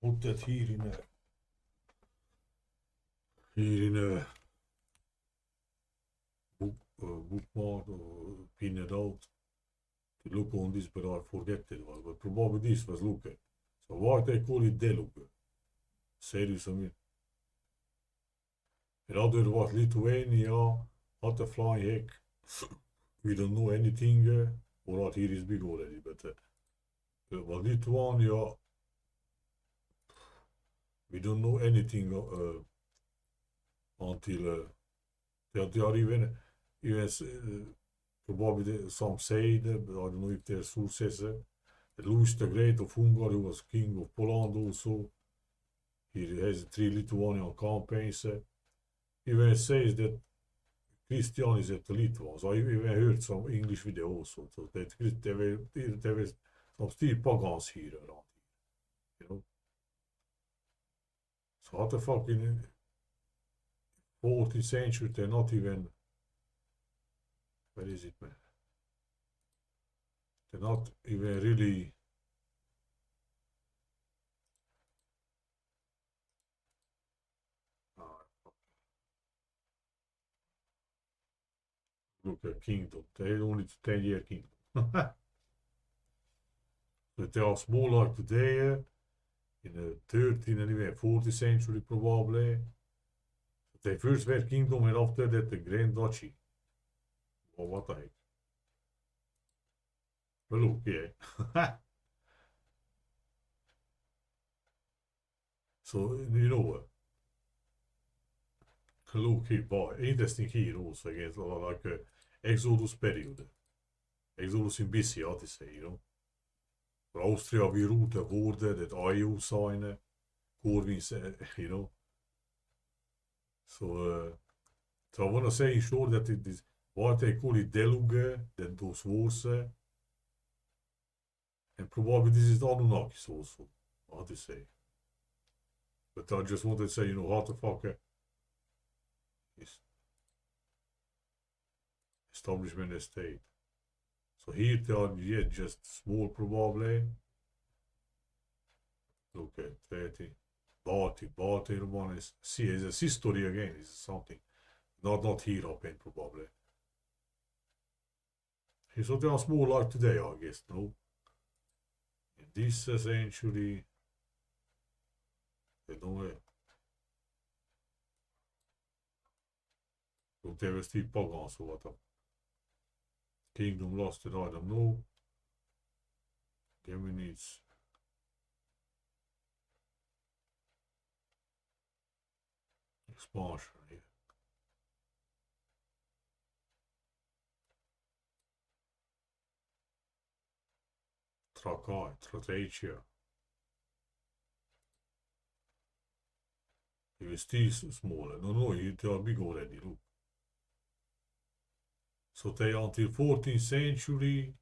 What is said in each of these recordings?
put that here in a bookmark or pin it out to look on this, but I forget it. But probably this was look at. So why they call it Deluge? Serious, I mean. In other words, Lithuania, what the flying heck. We don't know anything. Alright, here is big already, but Lithuania, we don't know anything until they are even probably some say that, but I don't know if there's sources. Louis the Great of Hungary was king of Poland also. He has 3 Lithuanian campaigns. Even says that Christian is at Lithuania. So I even heard some English video also. So that there were some still pagans here around here, you know. So what the fuck in 14th century they're not even, where is it, man? They're not even really look at kingdom. They had only 10-year kingdom. But they are small like today, in the 13th and even 14th century probably. They first were kingdom and after that the Grand Duchy. Or what the heck. But look, yeah. So, you know, look here, boy, interesting here also again, like Exodus period. Exodus in BC, how to say, you know. For Austria, we ruled the border that EU sign, Corvins, you know. So I want to say in short that it is what they call it Deluge, that those wars, and probably this is the Anunnakis also, how to say. But I just wanted to say, you know, how the fuck is establishment and state. So here they are, yeah, just small probably. Look at 30. Balti one is, see, it's a history again, is something. Not here up in probably. So they are small like today, I guess, no? In this century, they don't have. So they were still pagans or what? Kingdom lost it, I don't know. Game needs. Expansion here. Tracheia. It was still smaller. No, they are big already, look. So they until 14th century,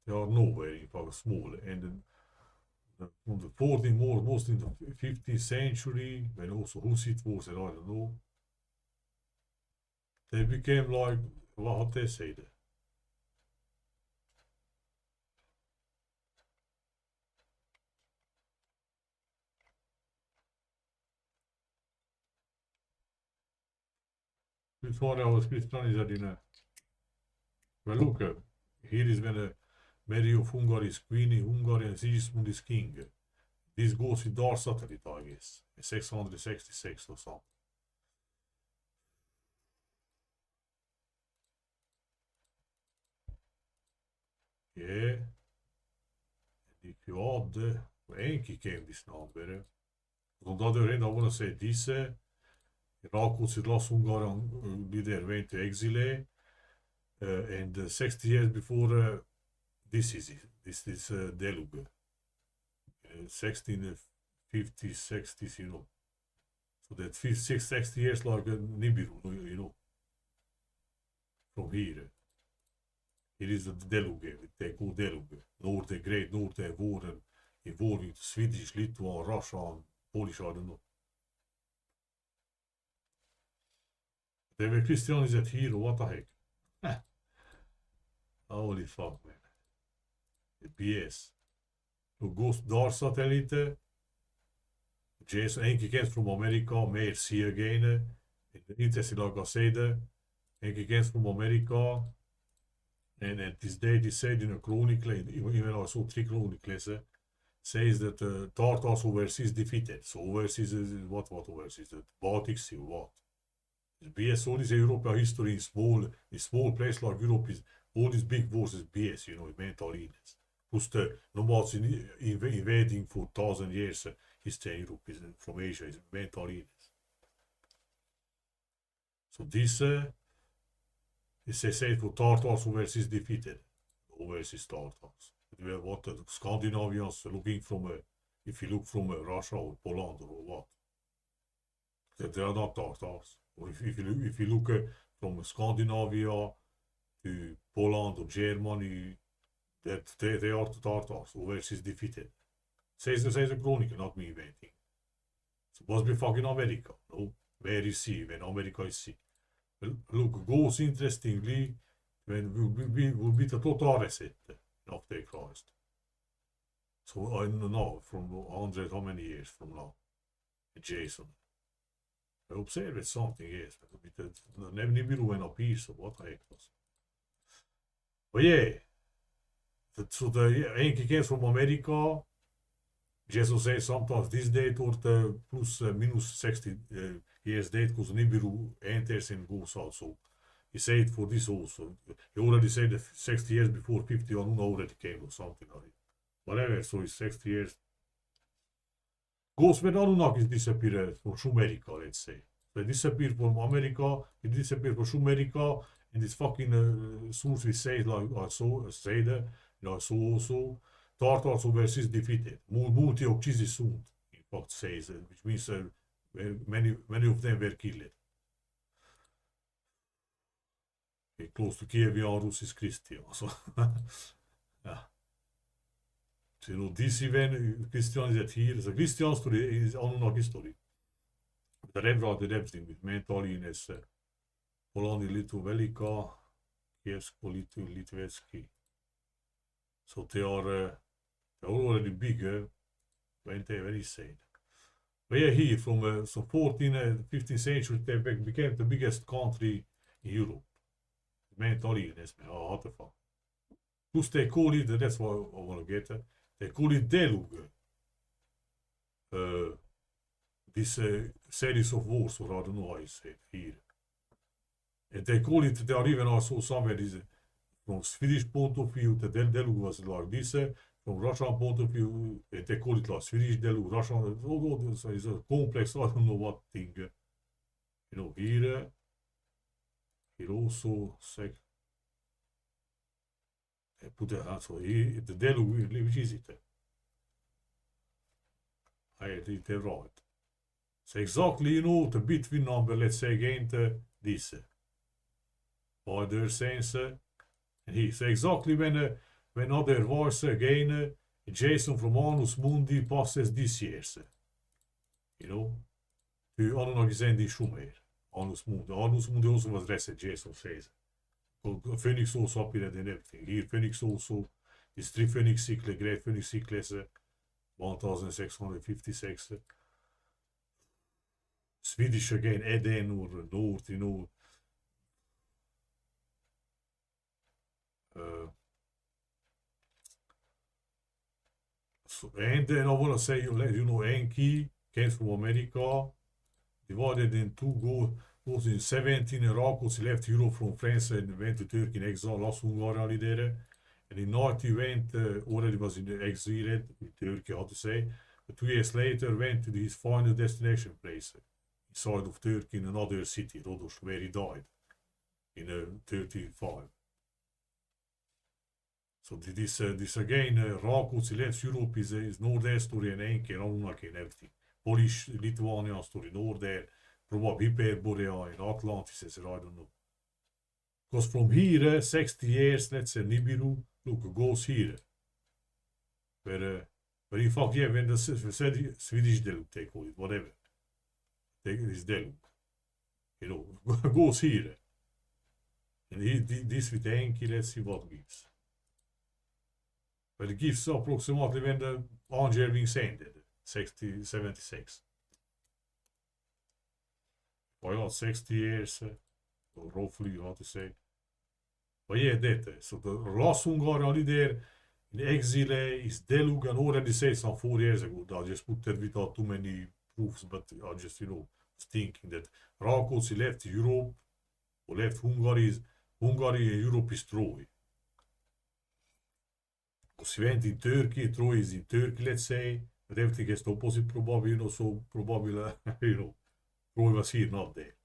they are nowhere in fact smaller. And then from the 14th more, most in the 15th century, when also Hussite wars and I don't know, they became like, what they say there. Lithuania was Christianized in a. Well, look, here is when Mary of Hungary is queen, Hungarian Sigismund is king. This goes with our satellite, I guess. 666 or something. Yeah. And if you add the enki came this number. On the other hand, I want to say this. Rakuts with last Hungarian leader went to exile. And 60 years before, this is it. This is Deluge. 1650s, 60s, you know. So that 60 years like Nibiru, you know. From here. Here is the Deluge. They call Deluge. North, Great North war involving Swedish, Lithuanian, Russian, Polish, I don't know. They were Christianized here, what the heck? Holy fuck, man. The BS. Ghost Dar satellite. Jason enki kent from America, meers again. Interesting like I said, enki kent from America. And at this day, it is said in a chronicle, even also 3 chronicles, says that Tartars overseas defeated. So overseas is what overseas? The Baltic Sea, what? It's BS. All this European history in small place like Europe is all these big wars is BS, mental illness. Plus the nomads invading for 1,000 years history in Europe is from Asia is mental illness. So this is said for Tartars overseas defeated. Overseas Tartars. What the Scandinavians looking from if you look from Russia or Poland or what, they are not Tartars. Or if you look from Scandinavia to Poland or Germany, that they are the Tartars overseas defeated. Says the chronicle, not me inventing. So must be fucking America. No, where is he when America is see? Look, goes interestingly when will be the total reset after Christ. So I don't know from 100 how many years from now. Jason. I observed something, yes. The Nibiru went up here, so what the heck was. But yeah. So the enki came from America. Jesus says sometimes this date or the plus minus 60 years date because Nibiru enters and goes out. So he said for this also. He already said that 60 years before 50 Anunna already came or something like it. Whatever, so it's 60 years. Goes when Anunnaki disappeared from Sumerica, let's say. They disappeared from America, they disappeared from Sumerica, and this fucking source we say like I saw say that, I saw also Tartars overseas defeated. Multi uccisi sunt, in fact says, which means many of them were killed. Close to Kievian Rus is Christian. So, yeah. So, this event, Christian is at here. The Christian story is Anunnaki story. The Rebra did everything with mental illness, Polani Litu Velika, Kievsko Litu Litvetsky. So they are already big, when he said. But yeah, here from 14th, 15th century, they became the biggest country in Europe. Mental illness, man. Oh, what the fuck. Plus they call it, that's what I want to get, they call it Deluge. This series of wars, or I don't know how you say it here. And they call it, they are even also somewhere, this, from Swedish point of view, the Deluge was like this, from Russian point of view, they call it like Swedish Deluge, Russian, all this is a complex, I don't know what thing. Here also, I put the answer here, the Deluge, which is it? I did it right. So exactly, the between number, let's say again, this. Other sense, and he. So exactly when other voice again, Jason from annus mundi passes this years. To Anunnaki in Sumer. Annus mundi. Annus mundi also was reset, Jason says. Phoenix also appeared and everything. Here, Phoenix also is 3 Phoenix cycles, great Phoenix cycles, 1656. Swedish again, Eden or North, and then I want to say, enki came from America, divided in two, goes in 17 Iraqis, he left Europe from France and went to Turkey in exile, last Hungarian leader. And in 90 went, already was in exile in Turkey, how to say, but 2 years later went to his final destination place, inside of Turkey in another city, Rhodos, where he died in 35. So this again, Rakuts, he left Europe is Northern story and Enki and Anunnaki and everything. Polish, Lithuanian story, Northern, probably Hyperborea and Atlantis, I don't know. Because from here, 60 years, let's say Nibiru, look, goes here. Where in fact, yeah, when the Swedish Deluge, they call it, whatever. Take this Deluge. Goes here. And this with Enki, let's see what gives. But it gives approximately when the Angelvings ended, 76. Well, not 60 years, roughly, how to say. But yeah, that. So the last Hungarian leader in exile is Deluge, and already said some 4 years ago. I just put that without too many proofs, but I just, was thinking that Rákóczi left Europe, or left Hungary and Europe is Troy. Because he went in Turkey, Troy is in Turkey, let's say, but everything has the opposite probably, so probably, Troy was here, not there.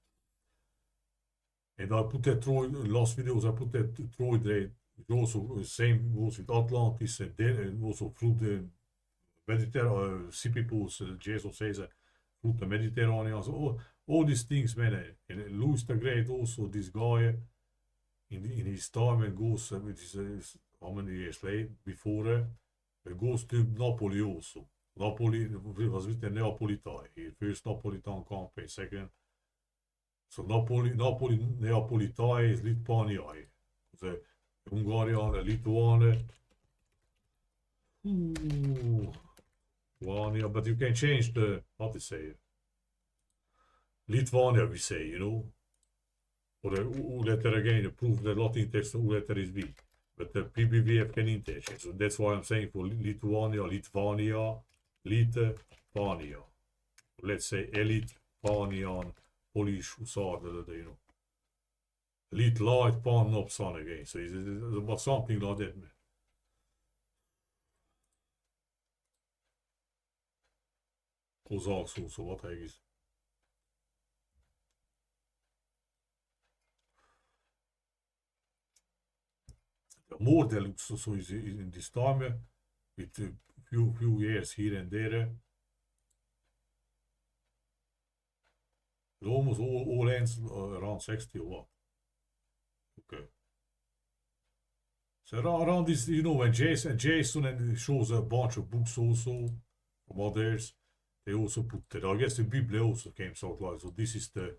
And I put that Troy, last videos, I put that Troy there. It also same goes with Atlantis and also through the Mediterranean, sea peoples, Jason says, through the Mediterranean. So all these things, man. And Louis the Great also, this guy, in his time, and goes, with his, how many years later, before, it goes to Napoli also. Napoli was with the Neapolitai. First Napolitan campaign, second. So Napoli Neapolitai is lit-panian. The Hungarian, Lithuania. Lithuania, but you can change the, how to say, Lithuania we say, Or the U-letter again, prove the Latin text U-letter is B. But the PBVF can interchange. So that's why I'm saying for Lithuania, Litvania, Lithuania. Let's say Elitpanian, Polish Hussar, Lit light pan up sun again. So it's about something like that, man. Cossacks also, what I guess. More Deluge, so is in this time, with a few years here and there. Almost all ends around 60 or what? Okay. So around this, when Jason and shows a bunch of books also from others, they also put that. I guess the Bible also came out like so. This is the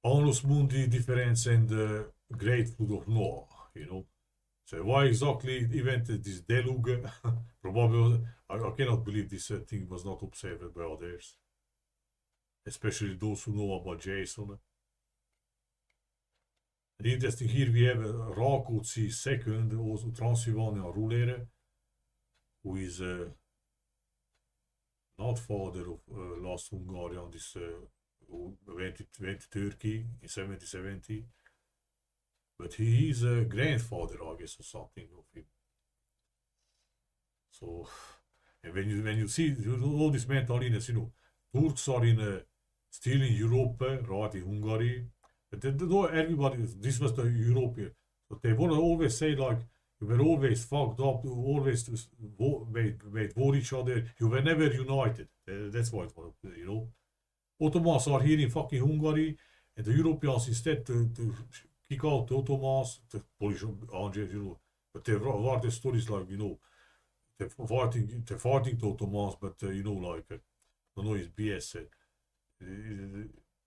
annus mundi difference and the great flood of Noah, So why exactly it invented this deluge? Probably, I cannot believe this thing was not observed by others, especially those who know about Jason. And interesting, here we have Rákóczi II, also Transylvanian ruler, who is not father of last Hungarian, this who went to Turkey in 1770. But he is a grandfather, I guess, or something of him. So, and when you see all this mental illness, Turks are still in Europe, right, in Hungary. But everybody, this was the European. So they want to always say like, you were always fucked up, you always made war each other, you were never united. That's what, Ottomans are here in fucking Hungary, and the Europeans instead to kick out the Ottomans, the Polish Angels, but they write the stories like, they're fighting the Ottomans, but, it's BS.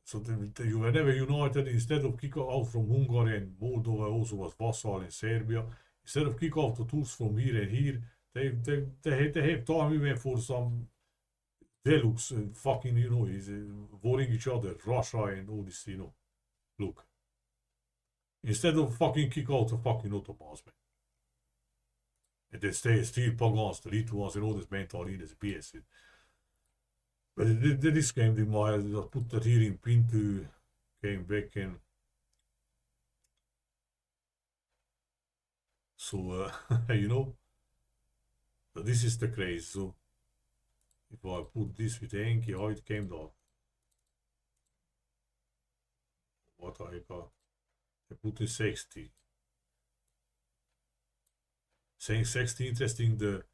So you were never united. Instead of kick out from Hungary, and Moldova also was vassal in Serbia, instead of kick out the Turks from here and here, they have time even for some deluxe fucking, is warring each other, Russia and all this, look. Instead of fucking kick out the fucking Ottomans, man. And they stay still pagans, the Lithuans and all this mental illness, BS. But this came to my head, I put that here in Pinto, came back and so, so this is the craze. So if I put this with enki, how it came down. What I got. I put in 60. Saying 60, interesting, the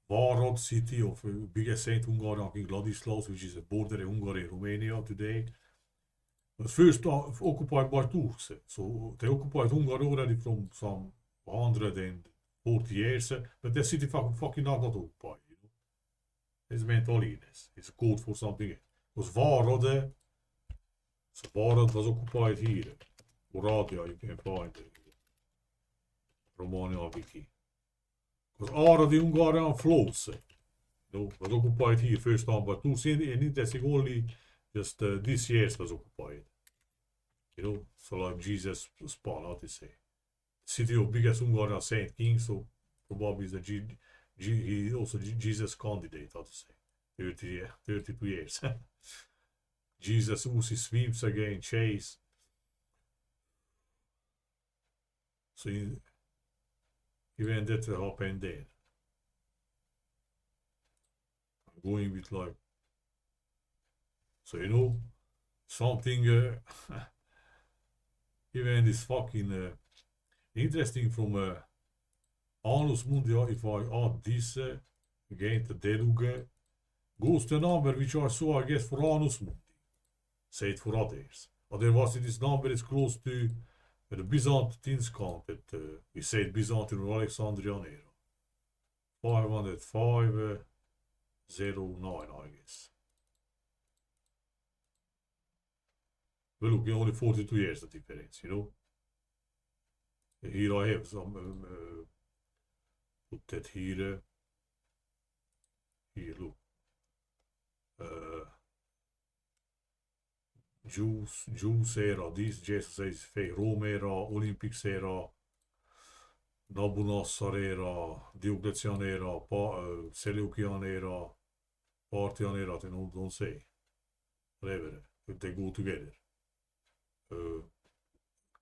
Várad city of biggest Saint Hungarian King Ladislaus, which is a border in Hungary and Romania today, was first occupied by Turks. So they occupied Hungary already from some 140 years, but the city fucking not occupied. It's mental illness. It's a code for something else. Because Várad, so Várad was occupied here. Oradia, you can find it. Romania wiki. Because already Hungarian floats. Was occupied here first time, but two and interesting only just this year was occupied. So like Jesus spawn, how to say. City of biggest Hungarian Saint King, so probably is the he also Jesus candidate, how to say. 32 years. Jesus Uzi sweeps again, chase. So even that happened there. I'm going with like, so something even this fucking interesting from annus mundi, if I add this again the Deluge, goes to a number which I saw, I guess, for annus mundi. Say it for others. Otherwise, this number is close to the Byzantines counted. We said Byzantine or Alexandrian era. 505 09, I guess. Well, look, only 42 years the difference, Here I have some, put that here. Here, look. Jews era, this, Jesus says, Rome era, Olympics era, Nabonassar era, Diocletian era, Seleucian era, Parthian era, they don't say. Whatever, they go together.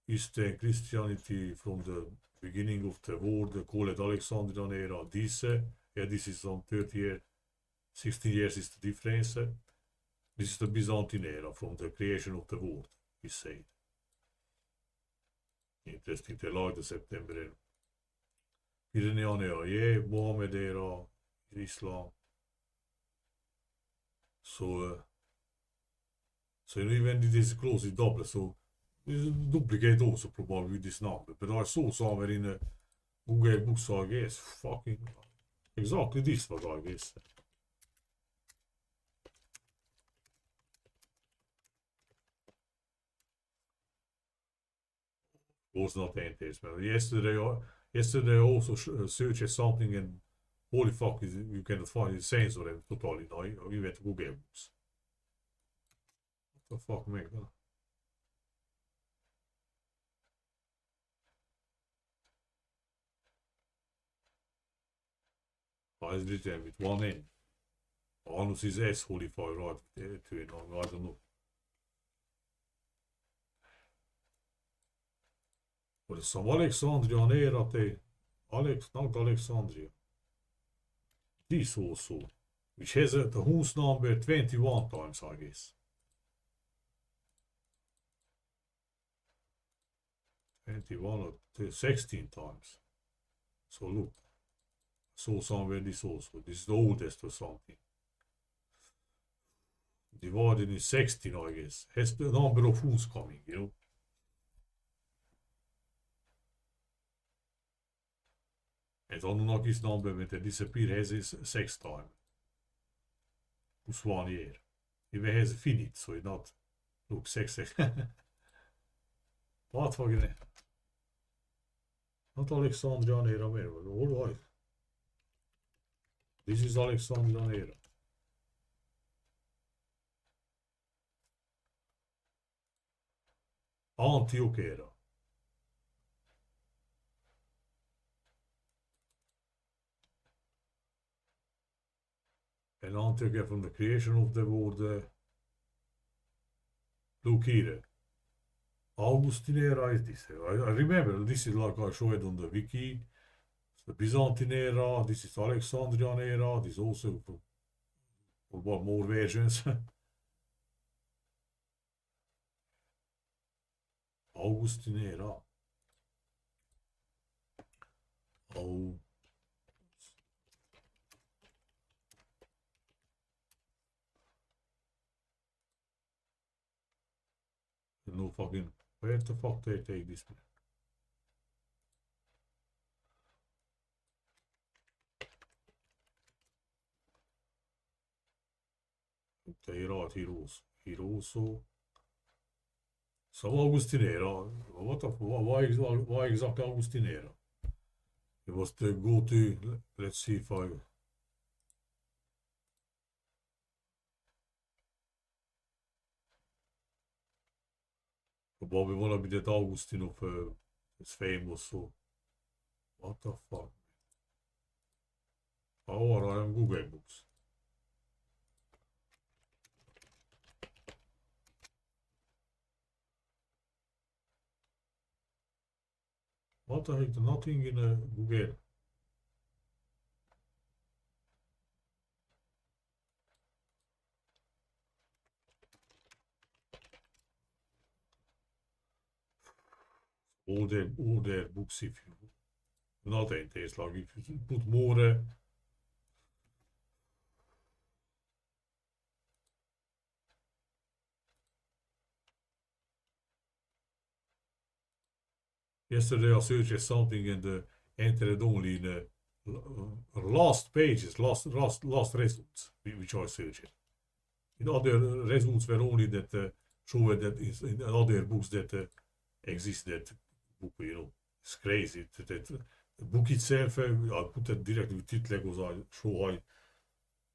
Eastern Christianity from the beginning of the world, they call it Alexandrian era. This is some 30 years, 16 years is the difference. This is the Byzantine era from the creation of the world, he said. Interesting, they like the September era. Iranian era, yeah, Mohammed era, Islam. So even this is close to double, so this is duplicate also probably with this number. But I saw somewhere in a Google books, I guess, fucking exactly this was, I guess. Was not interesting. Yesterday I also searched something and holy fuck, you cannot find the sensor and totally. No, you went to Google books. What the fuck, man? It's written with one N. Anus is S, holy fuck, right? To it, I don't know. But some Alexandrian era, not Alexandria. This also, which has the Hun's number 21 times, I guess. 21 or 16 times. So look, saw somewhere this also. This is the oldest or something. Divided in 16, I guess. Has the number of Huns coming, And Anunnaki's number when they disappear has his sex time. Plus 1 year. Even has a finite, so it's not. Look, sex. What fucking. Not Alexandrian era, all right. This is Alexandrian era. Antioch era. And Antioch from the creation of the world. Look here. Augustine era is this. I remember this is like I showed on the wiki. It's the Byzantine era. This is Alexandrian era. This also for more versions. Augustine era. Oh. No fucking. Where the fuck they take this? They right here also. So Augustine era. What the why exactly Augustine era? It was the go-to. Let's see if I... Probably wanna be that Augustine of his famous, so... What the fuck? Oh, I am Google Books. What the heck? Nothing in Google. All their books if you... Not ain't taste like if you put more... Yesterday I searched something and entered only in last pages, last results, which I searched. In other results were only that showed that in other books that exist that book, you know. It's crazy. That the book itself, I put it directly with title because I show how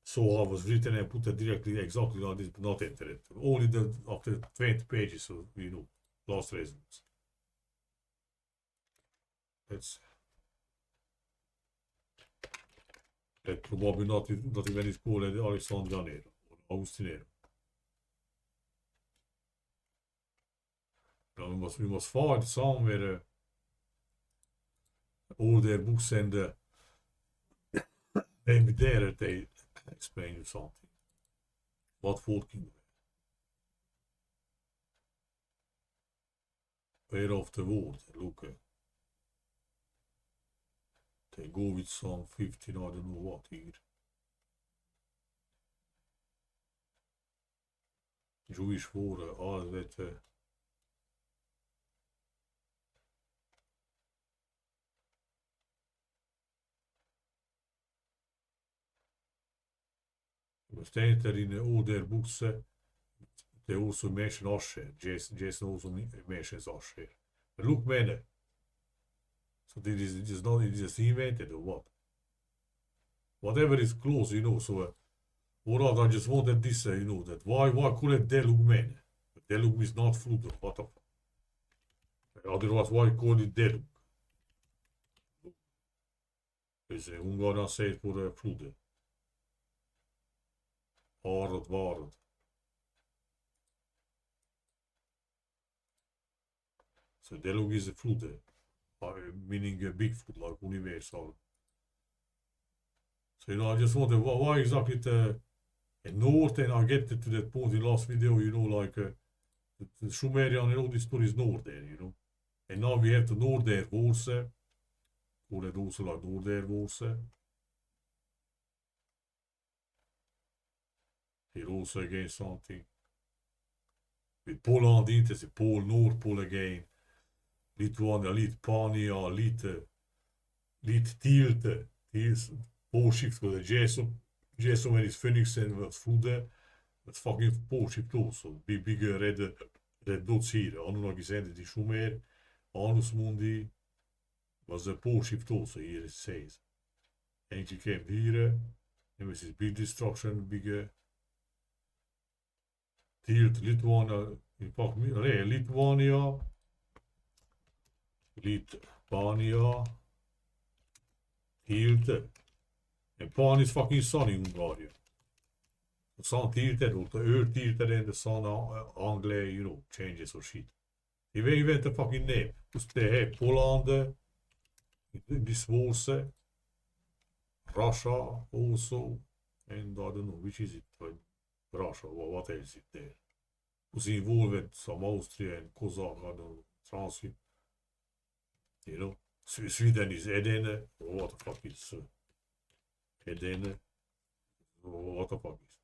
so I was written and put it directly exactly like this, but not entered. Only the after 20 pages, so you know, last results. That's that probably not even is called Alexandrianero or Augustinero. Now we must find somewhere all their books and maybe there they explain you something. What folking where of the world, look. They go with some 15, I don't know what here. Jewish war, all that. Stated that in all their books, they also mention Asher. Jason also mentions Asher. But look, man. So this is not just invented or what? Whatever is close, you know. So, what I just wanted this, you know, that why call it Deluge man? Deluge is not flood. What the fuck? Otherwise, why call it Deluge? Because Hungarian says for flood. Waarad. So Deluge is a flood, meaning a big flood, like universal. So you know, I just wonder why exactly the north, and I get to that point in last video, you know, like the Sumerian and all these stories north there, you know. And now we have the Northern Wars, call it also like Northern Wars. Here also again something. With Poland, there's a Pole, North Pole again. Lithuania, lit-panian, lit-tilt. Here's pole shift for the Jason when his Phoenix and was flooded. That's fucking pole shift also. Big red dots here. Anunnaki sent it in Sumer. Annus mundi was a pole shift also here it says. Enki came here. And with his big destruction, big tilt, Lithuania. In fact, Lithuania. Lit-panian, tilted. And pan is fucking sun in Hungarian. The sun tilted, or the earth tilted and the sun angle, you know, changes or shit. Even the fucking name. Just they have Poland, this wars, Russia also, and I don't know, which is it? Russia, or what else is it there? Was involved some Austria and Kazakh, I don't know, Transcript. You know, Sweden is Eden. What the fuck is Eden? What the fuck is?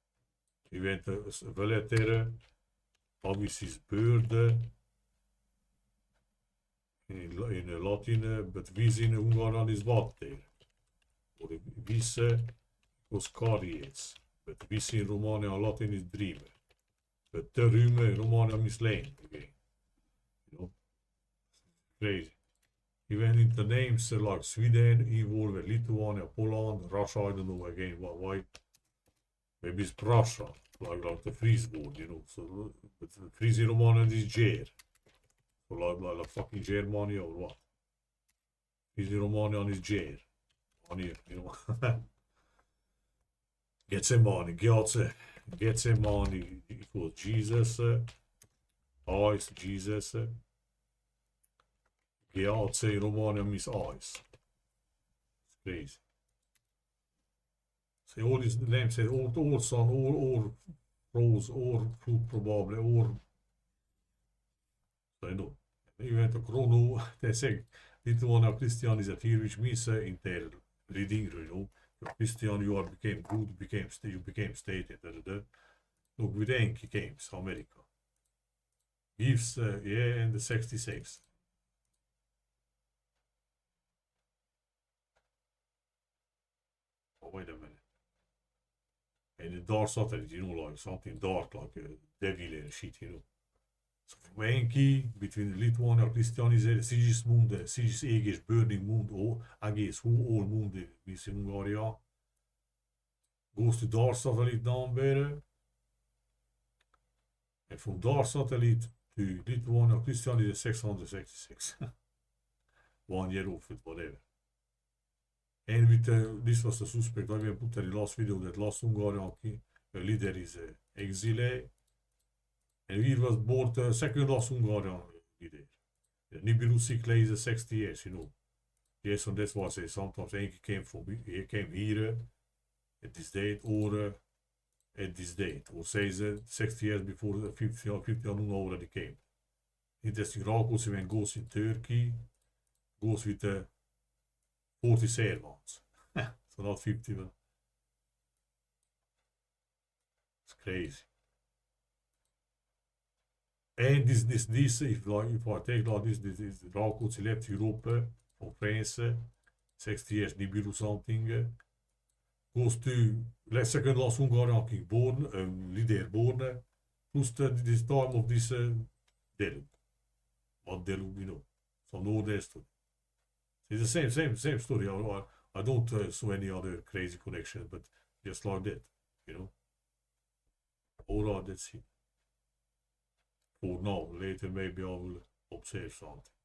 We went Veletere. Abyss is bird. In Latin, but vis in Hungarian is water. Or vis was carriers. But vis in Romania and Latin is dreamer. But terume in Romania is lane again. You know, crazy. Even in the names like Sweden, involved Lithuania, Poland, Russia, I don't know again why. Maybe it's Prussia, like the Fries word, you know. So, but the Fries in Romanian is Ger. So like fucking Germany or what? Fries in Romanian is Ger. Money, you know. Getsemani, Getsemani equals Jesus. Eyes, Jesus. Geatse in Romanian means eyes. It's crazy. So all these names say or son, or rose, or fruit probable, or so I know. Even the chrono, they say Lithuania Christian is a fear which means in their reading, you know. Christian, you became good, you became stated. Look, with enki came Sumerica. Gives, yeah, and the 66. Oh, wait a minute. And the dark satellite, you know, like something dark, like a devil and shit, you know. So from enki, between Lithuania Christianized, Sigis Mundi, Sigis Aegis, burning moon, or Aegis, who all Mundi, means in Hungaria. Goes to dark satellite number. And from dark satellite to Lithuania Christianized 666. 1 year off it, whatever. And with this was the suspect. I will put in the last video that last Hungarian leader is exile. And he was born second last Hungarian leader. Nibiru cycle is 60 years, you know. Yes, and that's why I say sometimes enki came here at this date or at this date. Or says 60 years before the 50 Anunna already came. Interesting, Rakos even goes in Turkey, goes with 40 servants. So not 50, but it's crazy. And this, if I take like this Rakos left Europe from France, 60 years, Nibiru something, goes to second last Hungarian king born, leader born, plus this time of this Deluge. What Deluge, you know. So no other story. It's the same story. I don't see any other crazy connection, but just like that, you know. Alright, that's it. For now, later maybe I will observe something.